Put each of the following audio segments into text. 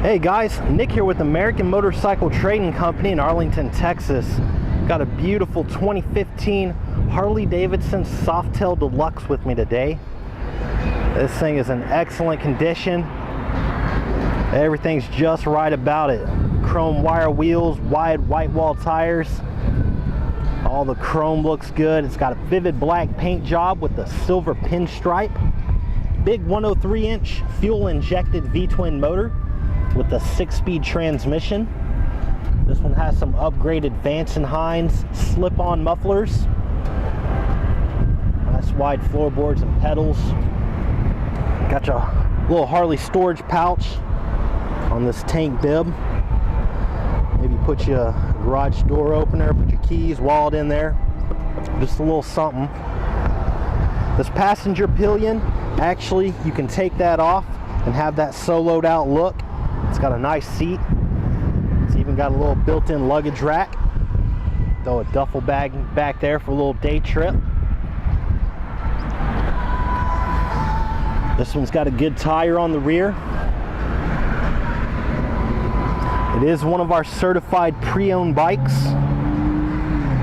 Hey guys, Nick here with American Motorcycle Trading Company in Arlington, Texas. Got a beautiful 2015 Harley Davidson Softail Deluxe with me today. This thing is in excellent condition. Everything's just right about it. Chrome wire wheels, wide white wall tires. All the chrome looks good. It's got a vivid black paint job with the silver pinstripe. Big 103-inch fuel injected V-twin motor with a 6-speed transmission. This one has some upgraded Vance & Hines slip-on mufflers. Nice wide floorboards and pedals. Got your little Harley storage pouch on this tank bib. Maybe put you a garage door opener, put your keys, wallet in there. Just a little something. This passenger pillion, actually you can take that off and have that soloed out look. It's got a nice seat. It's even got a little built-in luggage rack. Throw a duffel bag back there for a little day trip. This one's got a good tire on the rear. It is one of our certified pre-owned bikes,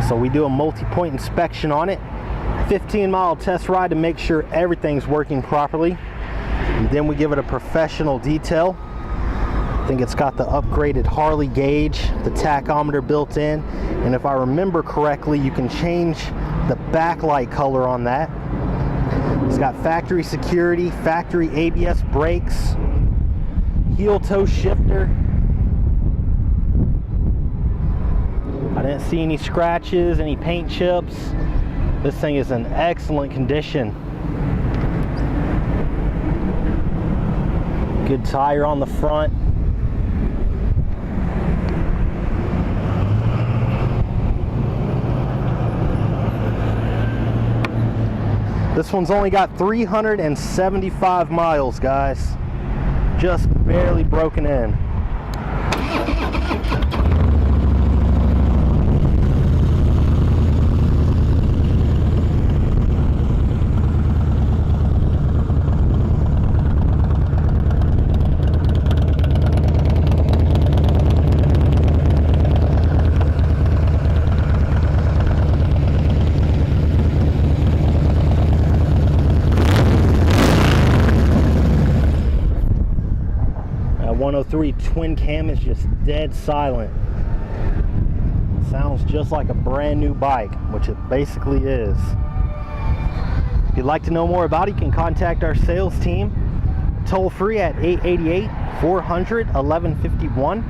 so we do a multi-point inspection on it. 15-mile test ride to make sure everything's working properly, and then we give it a professional detail. I think it's got the upgraded Harley gauge, the tachometer built in, and if I remember correctly, you can change the backlight color on that. It's got factory security, factory ABS brakes, heel toe shifter. I didn't see any scratches, any paint chips. This thing is in excellent condition. Good tire on the front. This one's only got 375 miles, guys. Just barely broken in. That 103 twin cam is just dead silent. Sounds just like a brand new bike, which it basically is. If you'd like to know more about it, you can contact our sales team toll free at 888-400-1151,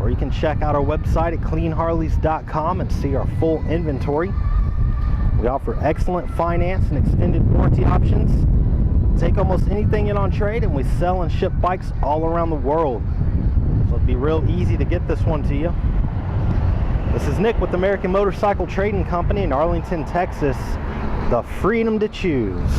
or you can check out our website at cleanharleys.com and see our full inventory. We offer excellent finance and extended warranty options. Take almost anything in on trade, and we sell and ship bikes all around the world. So it'd be real easy to get this one to you. This is Nick with American Motorcycle Trading Company in Arlington, Texas. The freedom to choose.